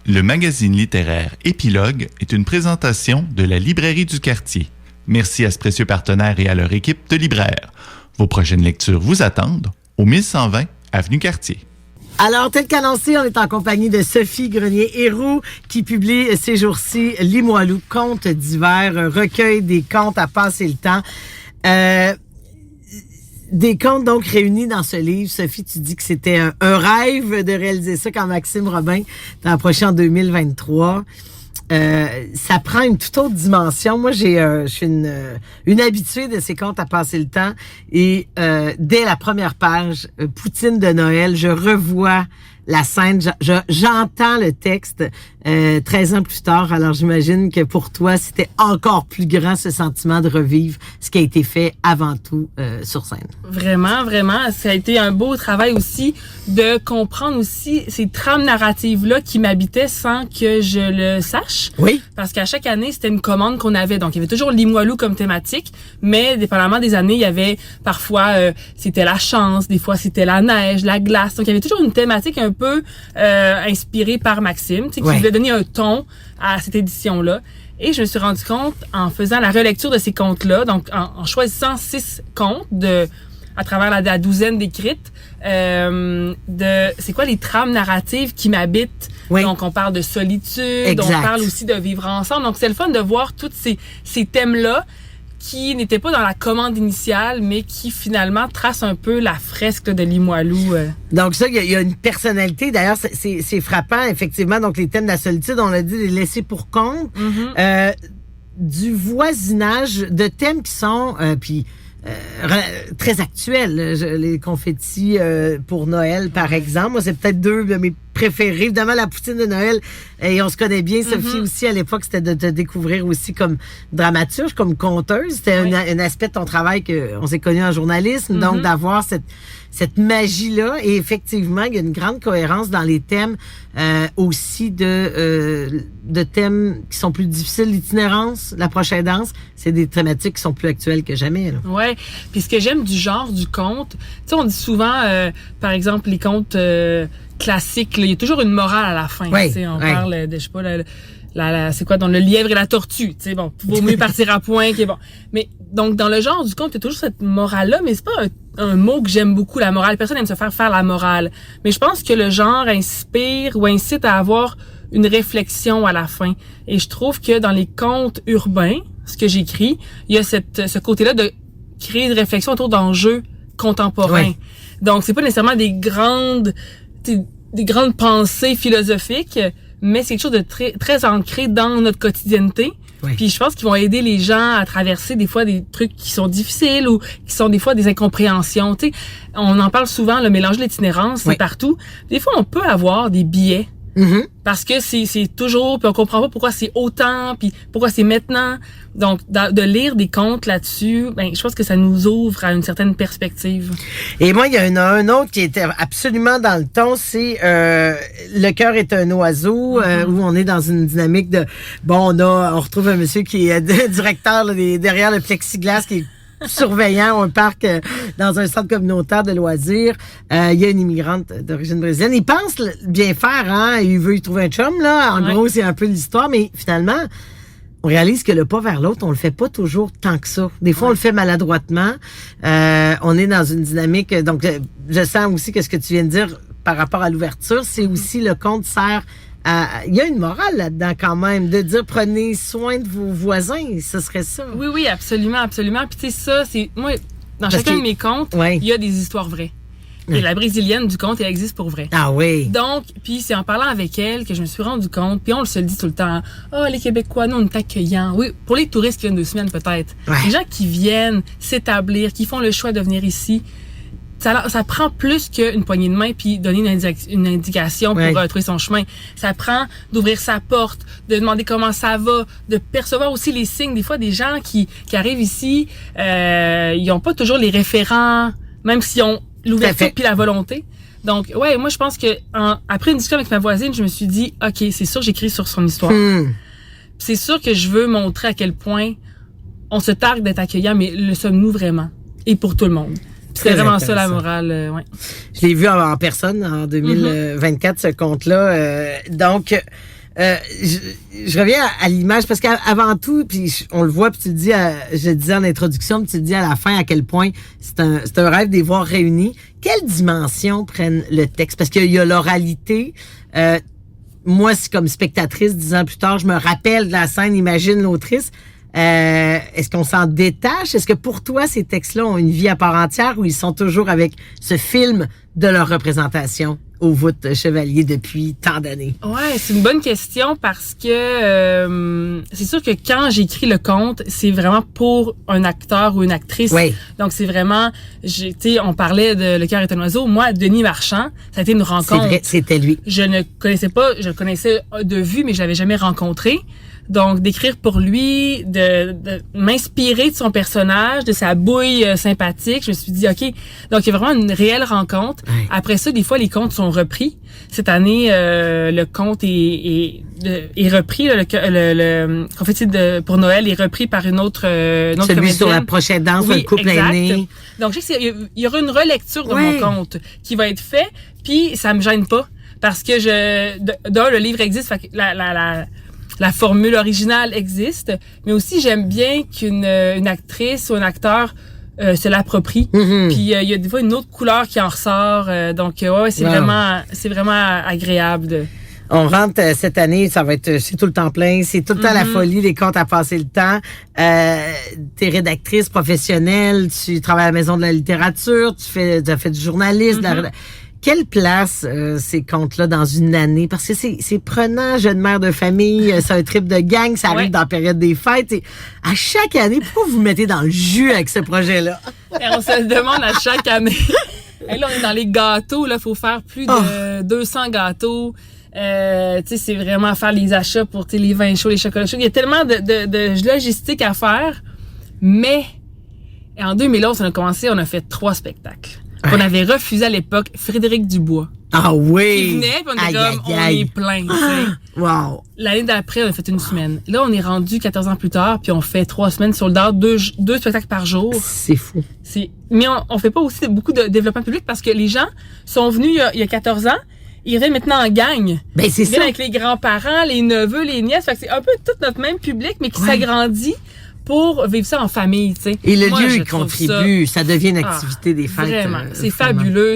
Le magazine littéraire Épilogue est une présentation de la Librairie du Quartier. Merci à ce précieux partenaire et à leur équipe de libraires. Vos prochaines lectures vous attendent au 1120 Avenue Cartier. Alors, tel qu'annoncé, on est en compagnie de Sophie Grenier-Héroux qui publie ces jours-ci Limoilou, contes d'hiver, un recueil des contes à passer le temps. Des contes donc réunis dans ce livre. Sophie, tu dis que c'était un rêve de réaliser ça quand Maxime Robin t'a approché en 2023. Ça prend une toute autre dimension. Moi, je suis une habituée de ces contes à passer le temps. Et dès la première page, Poutine de Noël, je revois la scène, j'entends le texte 13 ans plus tard. Alors, j'imagine que pour toi, c'était encore plus grand ce sentiment de revivre ce qui a été fait avant tout sur scène. Vraiment, vraiment. Ça a été un beau travail aussi de comprendre aussi ces trames narratives-là qui m'habitaient sans que je le sache. Oui. Parce qu'à chaque année, c'était une commande qu'on avait. Donc, il y avait toujours Limoilou comme thématique, mais dépendamment des années, il y avait parfois, c'était la chance, des fois, c'était la neige, la glace. Donc, il y avait toujours une thématique un peu inspirée par Maxime, qui voulait donner un ton à cette édition-là. Et je me suis rendu compte, en faisant la relecture de ces contes-là, donc en choisissant 6 contes à travers la douzaine décrites, c'est quoi les trames narratives qui m'habitent. Oui. Donc, on parle de solitude, exact. On parle aussi de vivre ensemble. Donc, c'est le fun de voir tous ces thèmes-là qui n'étaient pas dans la commande initiale, mais qui finalement tracent un peu la fresque de Limoilou. Donc ça, il y a une personnalité. D'ailleurs, c'est frappant, effectivement. Donc les thèmes de la solitude, on l'a dit, les laissés pour compte. Mm-hmm. Du voisinage, de thèmes qui sont... très actuels. Les confettis pour Noël, par exemple. Moi, c'est peut-être 2 de mes préférés. Évidemment, la poutine de Noël. Et on se connaît bien, Sophie, aussi, à l'époque, c'était de te découvrir aussi comme dramaturge, comme conteuse. C'était un aspect de ton travail qu'on s'est connu en journalisme. Donc, d'avoir cette magie-là. Et effectivement, il y a une grande cohérence dans les thèmes aussi de thèmes qui sont plus difficiles. L'itinérance, la prochaine danse, c'est des thématiques qui sont plus actuelles que jamais. Là. Ouais. Puis ce que j'aime du genre du conte, tu sais, on dit souvent, par exemple, les contes classiques, là, il y a toujours une morale à la fin. Oui, tu sais, on parle de, je sais pas, c'est quoi, dans le lièvre et la tortue. Tu sais, bon, vaut mieux partir à point qui est bon. Mais donc dans le genre du conte, il y a toujours cette morale-là, mais c'est pas un mot que j'aime beaucoup, la morale. Personne n'aime se faire la morale. Mais je pense que le genre inspire ou incite à avoir une réflexion à la fin. Et je trouve que dans les contes urbains, ce que j'écris, il y a ce côté-là de créer une réflexion autour d'enjeux contemporains. Oui. Donc, c'est pas nécessairement des grandes pensées philosophiques, mais c'est quelque chose de très, très ancré dans notre quotidienneté. Oui. Puis je pense qu'ils vont aider les gens à traverser des fois des trucs qui sont difficiles ou qui sont des fois des incompréhensions. Tu sais, on en parle souvent, le mélange de l'itinérance, c'est partout. Des fois, on peut avoir des biais. Mm-hmm. Parce que c'est toujours, puis on comprend pas pourquoi c'est autant, puis pourquoi c'est maintenant. Donc, de lire des contes là-dessus, ben, je pense que ça nous ouvre à une certaine perspective. Et moi, il y en a un autre qui était absolument dans le ton, c'est Le cœur est un oiseau, où on est dans une dynamique de... Bon, on retrouve un monsieur qui est directeur là, derrière le plexiglas, qui est surveillant un parc dans un centre communautaire de loisirs. Il y a une immigrante d'origine brésilienne. Il pense bien faire, hein. Il veut y trouver un chum, là. En gros, c'est un peu l'histoire, mais finalement, on réalise que le pas vers l'autre, on le fait pas toujours tant que ça. Des fois, on le fait maladroitement. On est dans une dynamique... Donc, je sens aussi que ce que tu viens de dire par rapport à l'ouverture, c'est aussi le conte sert... Il y a une morale là-dedans quand même, de dire prenez soin de vos voisins, ce serait ça. Oui, oui, absolument, absolument. Puis tu sais, ça, c'est... Moi, dans chacun de mes contes, il y a des histoires vraies. Et la brésilienne du conte, elle existe pour vrai. Ah oui. Donc, puis c'est en parlant avec elle que je me suis rendu compte, puis on se le dit tout le temps, les Québécois, nous, on est accueillants. Oui, pour les touristes qui viennent 2 semaines peut-être. Ouais. Les gens qui viennent s'établir, qui font le choix de venir ici, ça prend plus qu'une poignée de main puis donner une indication pour trouver son chemin. Ça prend d'ouvrir sa porte, de demander comment ça va, de percevoir aussi les signes. Des fois, des gens qui arrivent ici, ils ont pas toujours les référents, même s'ils ont l'ouverture puis la volonté. Donc, moi, je pense que après une discussion avec ma voisine, je me suis dit, OK, c'est sûr, j'écris sur son histoire. C'est sûr que je veux montrer à quel point on se targue d'être accueillant, mais le sommes-nous vraiment? Et pour tout le monde. C'est vraiment ça la morale, Je l'ai vu en personne en 2024, ce conte-là. Donc, je reviens à l'image parce qu'avant tout, puis on le voit, puis tu le dis, je le disais en introduction, puis tu le dis à la fin à quel point c'est un rêve de les voir réunis. Quelle dimension prennent le texte? Parce qu'il y a l'oralité. Moi, c'est comme spectatrice, 10 ans plus tard, je me rappelle de la scène, imagine l'autrice. Est-ce qu'on s'en détache? Est-ce que pour toi, ces textes-là ont une vie à part entière ou ils sont toujours avec ce film de leur représentation au voûte Chevalier depuis tant d'années? Ouais, c'est une bonne question parce que c'est sûr que quand j'écris le conte, c'est vraiment pour un acteur ou une actrice. Oui. Donc c'est vraiment, tu sais, on parlait de Le cœur est un oiseau. Moi, Denis Marchand, ça a été une rencontre. C'est vrai, c'était lui. Je ne connaissais pas, je le connaissais de vue, mais je l'avais jamais rencontré. Donc, d'écrire pour lui, de m'inspirer de son personnage, de sa bouille sympathique, je me suis dit, OK, donc il y a vraiment une réelle rencontre. Ouais. Après ça, des fois, les contes sont repris. Cette année, le conte est repris, le confetti pour Noël est repris par une autre Celui comédienne. sur la prochaine danse, Oui, le couple exact. aîné. Donc, je sais qu'il y aura une relecture de Ouais. mon conte qui va être fait, puis ça me gêne pas. Parce que le livre existe, fait que la formule originale existe, mais aussi j'aime bien qu'une actrice ou un acteur se l'approprie. Mm-hmm. Puis il y a des fois une autre couleur qui en ressort. Donc ouais, c'est vraiment agréable. On rentre cette année, c'est tout le temps plein, c'est tout le temps la folie, les comptes à passer le temps. T'es rédactrice professionnelle, tu travailles à la Maison de la littérature, tu as fait du journalisme. Quelle place ces contes-là dans une année? Parce que c'est prenant, jeune mère de famille, c'est un trip de gang, ça arrive dans la période des fêtes. Et à chaque année, pourquoi vous vous mettez dans le jus avec ce projet-là? Et on se le demande à chaque année. Et là, on est dans les gâteaux, là, faut faire plus de 200 gâteaux. Tu sais, c'est vraiment faire les achats pour les vins chauds, les chocolats chauds. Il y a tellement de logistique à faire. Mais en 2011, on a fait 3 spectacles. On avait refusé à l'époque Frédéric Dubois. Ah oui! Qui venait, puis on était comme, on est plein, tu sais. Wow! L'année d'après, on a fait une semaine. Là, on est rendu 14 ans plus tard, puis on fait 3 semaines sur le dard, 2 spectacles par jour. C'est fou. Mais on fait pas aussi beaucoup de développement public parce que les gens sont venus il y a 14 ans, ils viennent maintenant en gang. Ben, c'est Ils viennent ça. avec les grands-parents, les neveux, les nièces. Fait que c'est un peu tout notre même public, mais qui s'agrandit pour vivre ça en famille, tu sais. Et le Moi, lieu, je il trouve contribue. Ça devient une activité des fêtes. Vraiment. C'est vraiment. fabuleux.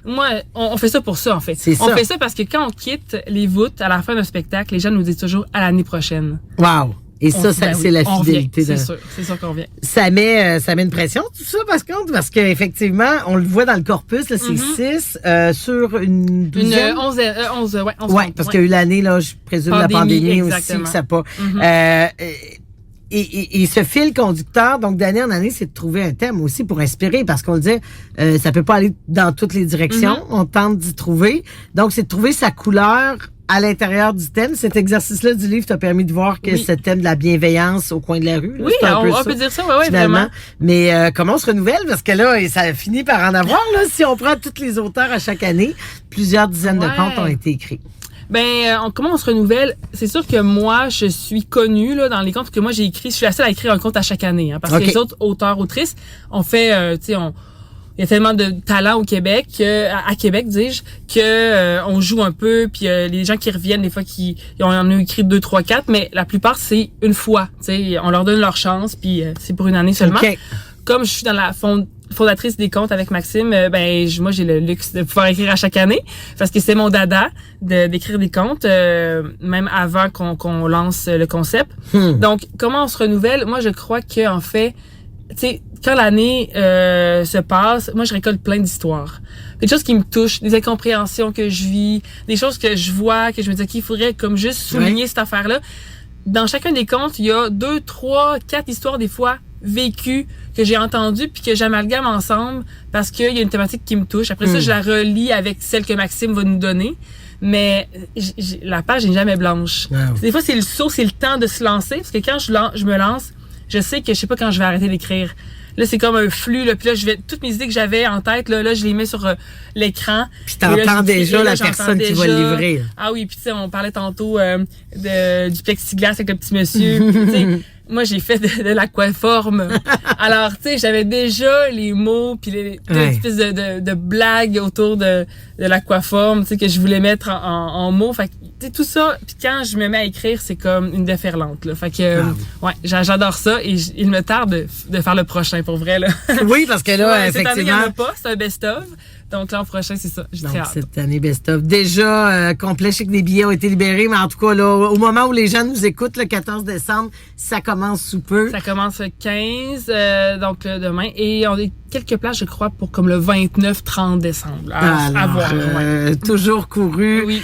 Moi, on fait ça pour ça, en fait. C'est on ça. fait ça parce que quand on quitte les voûtes à la fin d'un spectacle, les gens nous disent toujours à l'année prochaine. Wow! Et ça, Ben c'est oui, la on fidélité. revient, c'est sûr qu'on vient. Ça met une pression, tout ça, parce qu'effectivement, on le voit dans le corpus, là, c'est 6 sur une douzaine. 11, Ouais, parce qu'il y a eu l'année, là, je présume, la pandémie aussi, que ça pas. Et ce fil conducteur, donc d'année en année, c'est de trouver un thème aussi pour inspirer, parce qu'on le dit, ça peut pas aller dans toutes les directions. On tente d'y trouver. Donc, c'est de trouver sa couleur à l'intérieur du thème. Cet exercice-là du livre t'a permis de voir que ce thème de la bienveillance au coin de la rue. Là, oui, c'est un peu on ça, peut dire ça, ouais, finalement. vraiment. Mais comment on se renouvelle? Parce que là, ça finit par en avoir, là, si on prend tous les auteurs à chaque année. Plusieurs dizaines de contes ont été écrits. Comment on se renouvelle? C'est sûr que moi, je suis connue là dans les contes que moi j'ai écrits. Je suis la seule à écrire un conte à chaque année, hein, parce que les autres auteurs, autrices, on fait, il y a tellement de talent au Québec, à Québec, dis-je, que on joue un peu, puis les gens qui reviennent des fois on en a écrit 2, 3, 4, mais la plupart c'est une fois. Tu sais, on leur donne leur chance, puis c'est pour une année seulement. Comme je suis dans la fondatrice des contes avec Maxime, moi j'ai le luxe de pouvoir écrire à chaque année parce que c'est mon dada d'écrire des contes, même avant qu'on lance le concept. Donc comment on se renouvelle? Moi je crois que en fait, tu sais, quand l'année se passe, moi je récolte plein d'histoires, des choses qui me touchent, des incompréhensions que je vis, des choses que je vois, que je me dis qu'il faudrait comme juste souligner cette affaire-là. Dans chacun des contes, il y a 2, 3, 4 histoires des fois vécues que j'ai entendues puis que j'amalgame ensemble parce qu'il y a une thématique qui me touche. Après ça, je la relis avec celle que Maxime va nous donner. Mais la page n'est jamais blanche. Wow. Des fois, c'est le saut, c'est le temps de se lancer. Parce que quand je me lance, je sais que je sais pas quand je vais arrêter d'écrire. Là, c'est comme un flux. Là, puis là, toutes mes idées que j'avais en tête, là, je les mets sur l'écran. Puis t'entends déjà la personne qui va livrer. Ah oui, puis tu sais, on parlait tantôt du plexiglas avec le petit monsieur. Puis, tu sais, moi, j'ai fait de l'aquaforme. Alors, tu sais, j'avais déjà les mots puis une espèce de blagues autour de l'aquaforme, tu sais, que je voulais mettre en mots. Fait tu sais, tout ça, puis quand je me mets à écrire, c'est comme une déferlante, là. Fait que, ouais, j'adore ça et il me tarde de faire le prochain, pour vrai, là. Oui, parce que là, ouais, cette année, il n'y en effectivement... a pas, c'est un best-of. Donc l'an prochain, c'est ça. J'ai très Donc, hâte. cette année best-of. Déjà complet, je sais que des billets ont été libérés, mais en tout cas, là, au moment où les gens nous écoutent, le 14 décembre, ça commence sous peu. Ça commence le 15, donc demain. Et on a quelques places, je crois, pour comme le 29-30 décembre. À voir. Ouais. Toujours couru. Oui.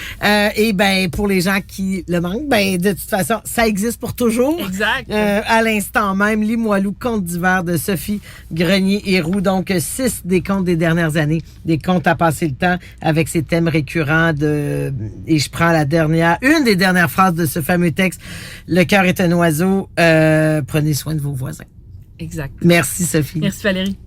Et ben pour les gens qui le manquent, ben de toute façon, ça existe pour toujours. Exact. À l'instant même, Limoilou, contes d'hiver de Sophie Grenier-Héroux. Donc, 6 des contes des dernières années. Des contes à passer le temps avec ces thèmes récurrents et je prends une des dernières phrases de ce fameux texte. Le cœur est un oiseau. Prenez soin de vos voisins. Exact. Merci, Sophie. Merci, Valérie.